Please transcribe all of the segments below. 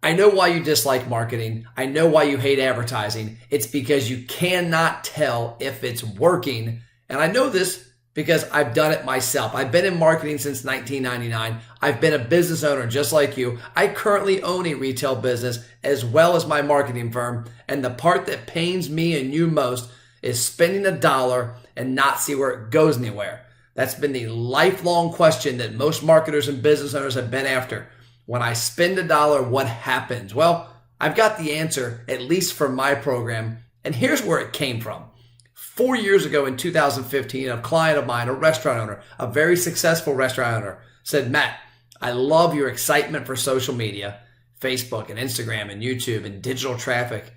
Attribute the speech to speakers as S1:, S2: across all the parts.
S1: I know why you dislike marketing. I know why you hate advertising. It's because you cannot tell if it's working. And I know this because I've done it myself. I've been in marketing since 1999. I've been a business owner just like you. I currently own a retail business as well as my marketing firm. And the part that pains me and you most is spending $1 and not see where it goes anywhere. That's been the lifelong question that most marketers and business owners have been after. When I spend $1, what happens? Well, I've got the answer, at least for my program. And here's where it came from. 4 years ago in 2015, a client of mine, a restaurant owner, a very successful restaurant owner, said, Matt, I love your excitement for social media, Facebook and Instagram and YouTube and digital traffic.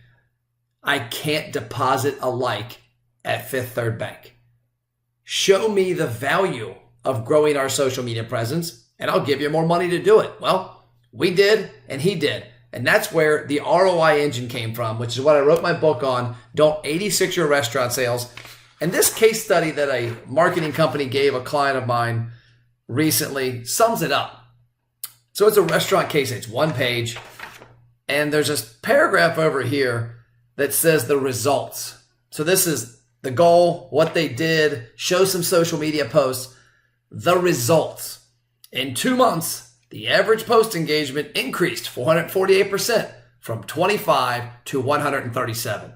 S1: I can't deposit a like at Fifth Third Bank. Show me the value of growing our social media presence and I'll give you more money to do it. Well, we did and he did. And that's where the ROI engine came from, which is what I wrote my book on, Don't 86 Your Restaurant Sales. And this case study that a marketing company gave a client of mine recently sums it up. So it's a restaurant case. It's one page. And there's this paragraph over here that says the results. So this is the goal, what they did, show some social media posts, the results. In 2 months, the average post engagement increased 448% from 25 to 137.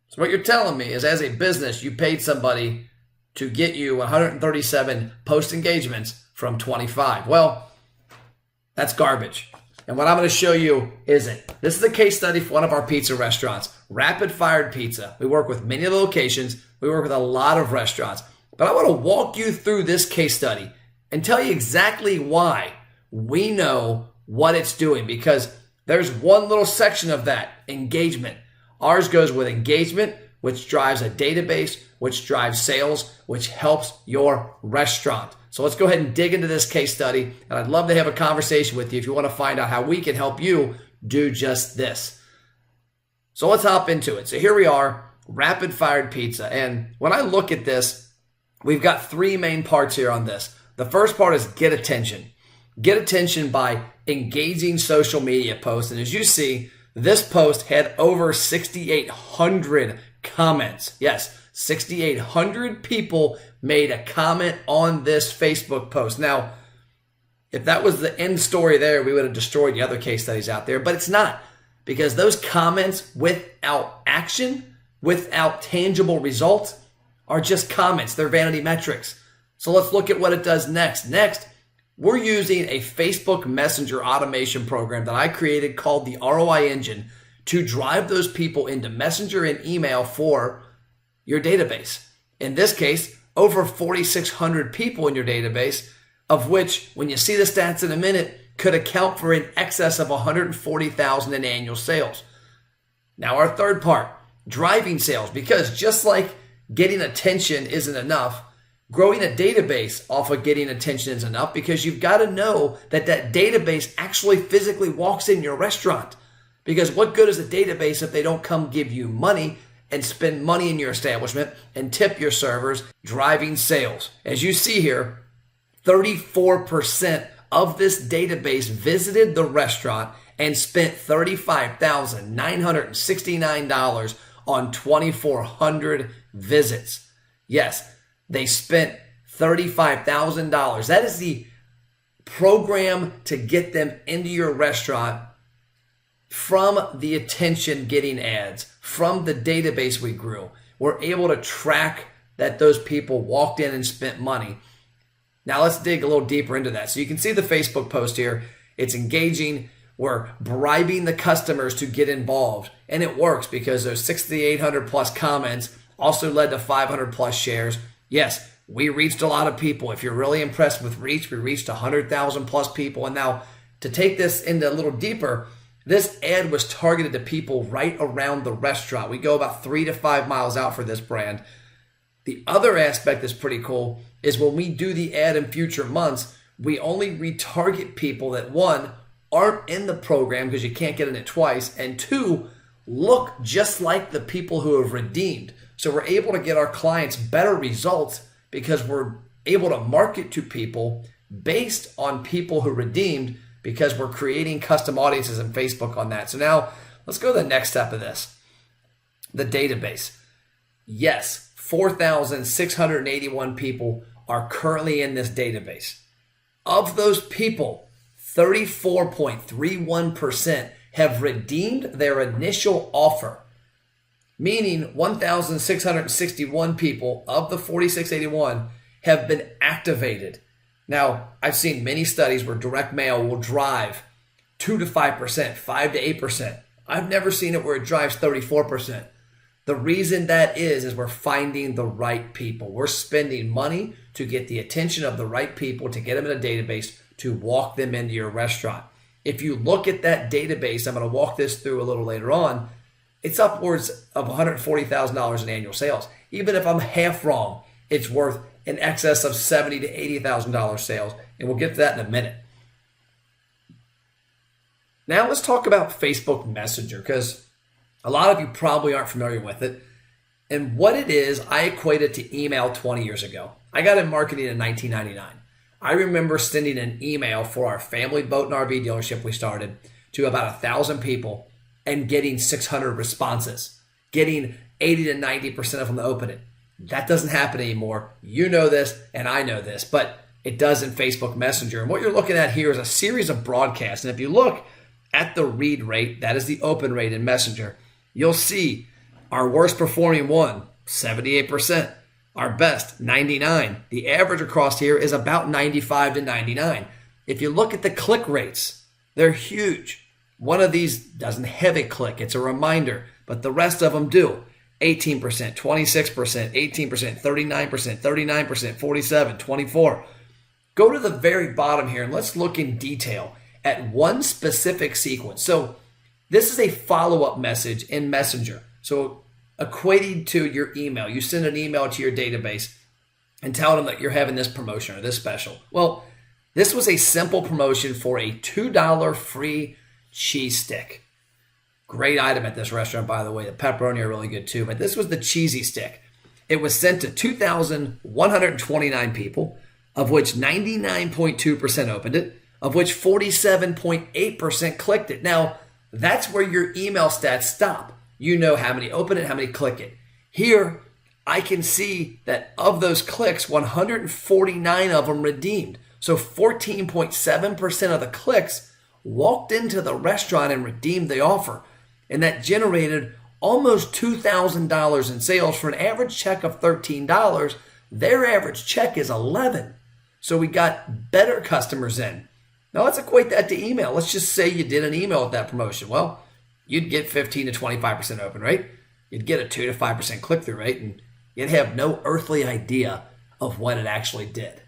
S1: So what you're telling me is as a business, you paid somebody to get you 137 post engagements from 25. Well, that's garbage. And what I'm going to show you isn't. This is a case study for one of our pizza restaurants, Rapid Fired Pizza. We work with many locations. We work with a lot of restaurants. But I want to walk you through this case study and tell you exactly why we know what it's doing, because there's one little section of that, engagement. Ours goes with engagement, which drives a database, which drives sales, which helps your restaurant. So let's go ahead and dig into this case study. And I'd love to have a conversation with you if you want to find out how we can help you do just this. So let's hop into it. So here we are, Rapid Fired Pizza. And when I look at this, we've got 3 main parts here on this. The first part is get attention. Get attention by engaging social media posts. And as you see, this post had over 6,800 comments. Yes, 6,800 people made a comment on this Facebook post. Now, if that was the end story there, we would have destroyed the other case studies out there, but it's not, because those comments without action, without tangible results, are just comments. They're vanity metrics. So let's look at what it does next. Next, we're using a Facebook Messenger automation program that I created called the ROI engine to drive those people into Messenger and email for your database. In this case, over 4,600 people in your database, of which, when you see the stats in a minute, could account for in excess of 140,000 in annual sales. Now our third part, driving sales, because just like getting attention isn't enough, growing a database off of getting attention is enough, because you've got to know that that database actually physically walks in your restaurant. Because what good is a database if they don't come give you money and spend money in your establishment and tip your servers, driving sales? As you see here, 34% of this database visited the restaurant and spent $35,969 on 2,400 visits. Yes, they spent $35,000. That is the program to get them into your restaurant from the attention getting ads, from the database we grew. We're able to track that those people walked in and spent money. Now let's dig a little deeper into that. So you can see the Facebook post here. It's engaging. We're bribing the customers to get involved. And it works because those 6,800 plus comments also led to 500 plus shares. Yes, we reached a lot of people. If you're really impressed with reach, we reached 100,000 plus people. And now to take this into a little deeper, this ad was targeted to people right around the restaurant. We go about 3 to 5 miles out for this brand. The other aspect that's pretty cool is when we do the ad in future months, we only retarget people that, 1, aren't in the program because you can't get in it twice, and 2, look just like the people who have redeemed. So we're able to get our clients better results because we're able to market to people based on people who redeemed, because we're creating custom audiences in Facebook on that. So now let's go to the next step of this, the database. Yes, 4,681 people are currently in this database. Of those people, 34.31% have redeemed their initial offer, meaning 1,661 people of the 4,681 have been activated. Now, I've seen many studies where direct mail will drive 2 to 5%, 5 to 8%. I've never seen it where it drives 34%. The reason that is we're finding the right people. We're spending money to get the attention of the right people, to get them in a database, to walk them into your restaurant. If you look at that database, I'm going to walk this through a little later on, it's upwards of $140,000 in annual sales. Even if I'm half wrong, it's worth in excess of $70,000 to $80,000 sales, and we'll get to that in a minute. Now let's talk about Facebook Messenger, because a lot of you probably aren't familiar with it. And what it is, I equate it to email 20 years ago. I got in marketing in 1999. I remember sending an email for our family boat and RV dealership we started to about 1,000 people and getting 600 responses, getting 80 to 90% of them to open it. That doesn't happen anymore. You know this, and I know this, but it does in Facebook Messenger. And what you're looking at here is a series of broadcasts. And if you look at the read rate, that is the open rate in Messenger, you'll see our worst performing one, 78%. Our best, 99. The average across here is about 95 to 99. If you look at the click rates, they're huge. One of these doesn't have a click. It's a reminder, but the rest of them do. 18%, 26%, 18%, 39%, 39%, 47, 24. Go to the very bottom here and let's look in detail at one specific sequence. So this is a follow-up message in Messenger. So equating to your email, you send an email to your database and tell them that you're having this promotion or this special. Well, this was a simple promotion for a $2 free cheese stick. Great item at this restaurant, by the way. The pepperoni are really good too, but this was the cheesy stick. It was sent to 2,129 people, of which 99.2% opened it, of which 47.8% clicked it. Now, that's where your email stats stop. You know how many open it, how many click it. Here, I can see that of those clicks, 149 of them redeemed. So 14.7% of the clicks walked into the restaurant and redeemed the offer. And that generated almost $2,000 in sales for an average check of $13. Their average check is $11. So we got better customers in. Now let's equate that to email. Let's just say you did an email with that promotion. Well, you'd get 15 to 25% open rate. You'd get a 2 to 5% click-through rate, and you'd have no earthly idea of what it actually did.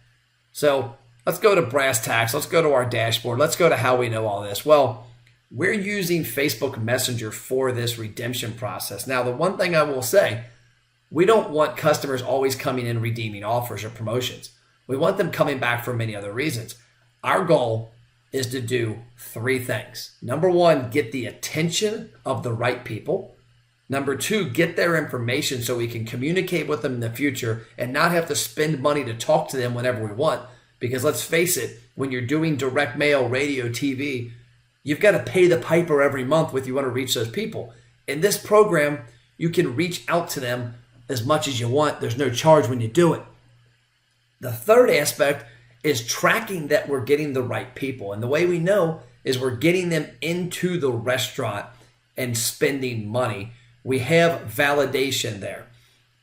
S1: So let's go to brass tacks. Let's go to our dashboard. Let's go to how we know all this. Well, we're using Facebook Messenger for this redemption process. Now, the one thing I will say, we don't want customers always coming in redeeming offers or promotions. We want them coming back for many other reasons. Our goal is to do 3 things. Number 1, get the attention of the right people. Number 2, get their information so we can communicate with them in the future and not have to spend money to talk to them whenever we want. Because let's face it, when you're doing direct mail, radio, TV, you've got to pay the piper every month if you want to reach those people. In this program, you can reach out to them as much as you want. There's no charge when you do it. The third aspect is tracking that we're getting the right people. And the way we know is we're getting them into the restaurant and spending money. We have validation there.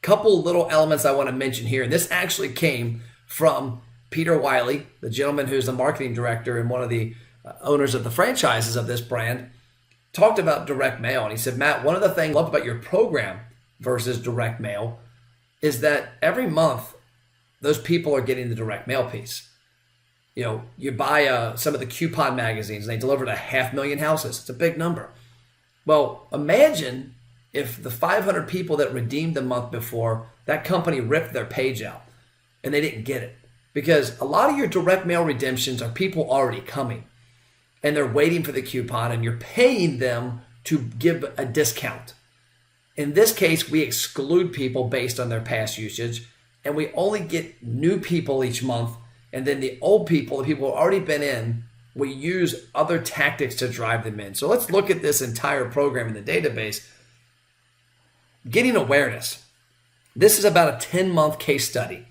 S1: Couple little elements I want to mention here. And this actually came from Peter Wiley, the gentleman who's the marketing director and one of the owners of the franchises of this brand, talked about direct mail. And he said, Matt, one of the things I love about your program versus direct mail is that every month those people are getting the direct mail piece. You know, you buy some of the coupon magazines and they deliver to 500,000 houses. It's a big number. Well, imagine if the 500 people that redeemed the month before, that company ripped their page out and they didn't get it. Because a lot of your direct mail redemptions are people already coming and they're waiting for the coupon and you're paying them to give a discount. In this case, we exclude people based on their past usage and we only get new people each month. And then the old people, the people who have already been in, we use other tactics to drive them in. So let's look at this entire program in the database. Getting awareness. This is about a 10-month case study.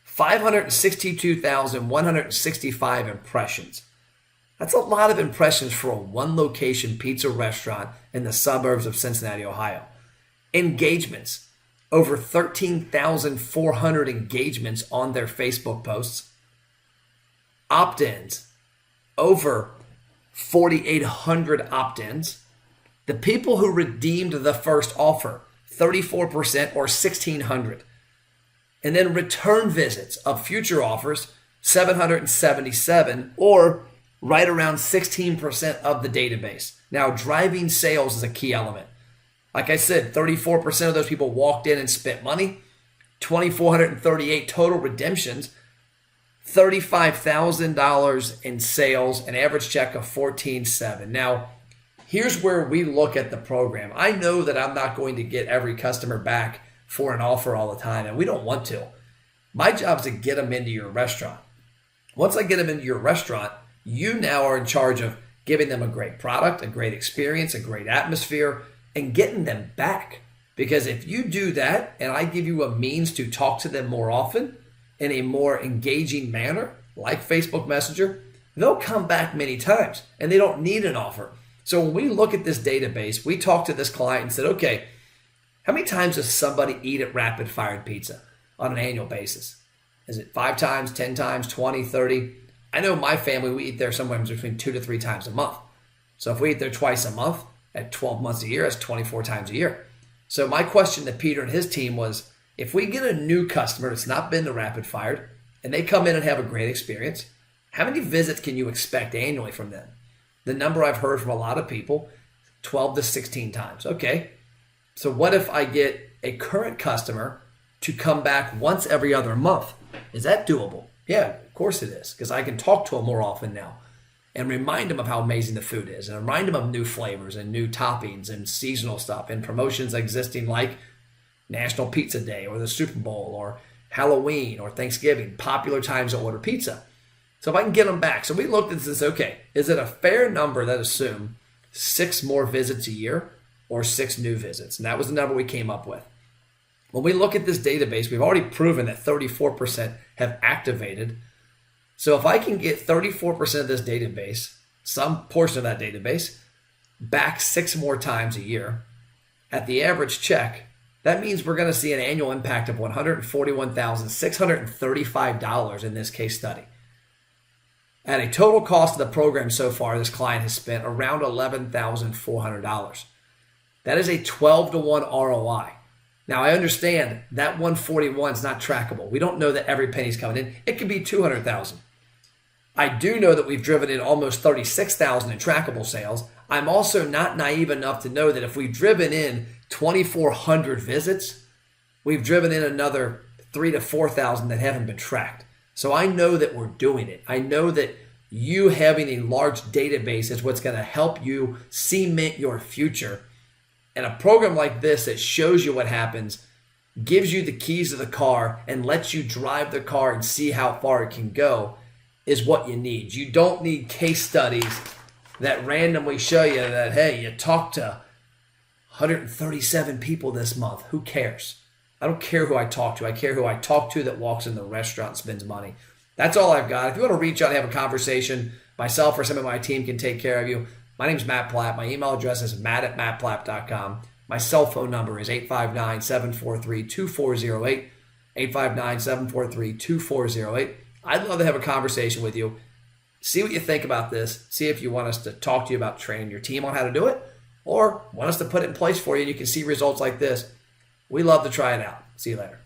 S1: 562,165 impressions. That's a lot of impressions for a one-location pizza restaurant in the suburbs of Cincinnati, Ohio. Engagements. Over 13,400 engagements on their Facebook posts. Opt-ins. Over 4,800 opt-ins. The people who redeemed the first offer, 34% or 1,600. And then return visits of future offers, 777, or right around 16% of the database. Now, driving sales is a key element. Like I said, 34% of those people walked in and spent money, 2,438 total redemptions, $35,000 in sales, an average check of $14,700. Now, here's where we look at the program. I know that I'm not going to get every customer back for an offer all the time, and we don't want to. My job is to get them into your restaurant. Once I get them into your restaurant, you now are in charge of giving them a great product, a great experience, a great atmosphere, and getting them back. Because if you do that, and I give you a means to talk to them more often in a more engaging manner, like Facebook Messenger, they'll come back many times, and they don't need an offer. So when we look at this database, we talked to this client and said, okay, how many times does somebody eat at Rapid Fire Pizza on an annual basis? Is it 5 times, 10 times, 20, 30? I know my family, we eat there sometimes between 2 to 3 times a month. So if we eat there twice a month, at 12 months a year, that's 24 times a year. So my question to Peter and his team was, if we get a new customer that's not been to Rapid Fire, and they come in and have a great experience, how many visits can you expect annually from them? The number I've heard from a lot of people, 12 to 16 times. Okay, so what if I get a current customer to come back once every other month? Is that doable? Yeah, of course it is, because I can talk to them more often now and remind them of how amazing the food is and remind them of new flavors and new toppings and seasonal stuff and promotions existing like National Pizza Day or the Super Bowl or Halloween or Thanksgiving, popular times to order pizza. So if I can get them back. So we looked at this, okay, is it a fair number that assume 6 more visits a year or 6 new visits? And that was the number we came up with. When we look at this database, we've already proven that 34% have activated. So if I can get 34% of this database, some portion of that database, back 6 more times a year at the average check, that means we're going to see an annual impact of $141,635 in this case study. At a total cost of the program so far, this client has spent around $11,400. That is a 12-to-1 ROI. Now, I understand that 141 is not trackable. We don't know that every penny's coming in. It could be 200,000. I do know that we've driven in almost 36,000 in trackable sales. I'm also not naive enough to know that if we've driven in 2,400 visits, we've driven in another 3,000 to 4,000 that haven't been tracked. So I know that we're doing it. I know that you having a large database is what's going to help you cement your future. And a program like this that shows you what happens, gives you the keys to the car, and lets you drive the car and see how far it can go is what you need. You don't need case studies that randomly show you that, hey, you talked to 137 people this month. Who cares? I don't care who I talk to. I care who I talk to that walks in the restaurant and spends money. That's all I've got. If you want to reach out and have a conversation, myself or some of my team can take care of you. My name's Matt Platt. My email address is matt@mattplatt.com. My cell phone number is 859-743-2408, 859-743-2408. I'd love to have a conversation with you. See what you think about this. See if you want us to talk to you about training your team on how to do it, or want us to put it in place for you and you can see results like this. We love to try it out. See you later.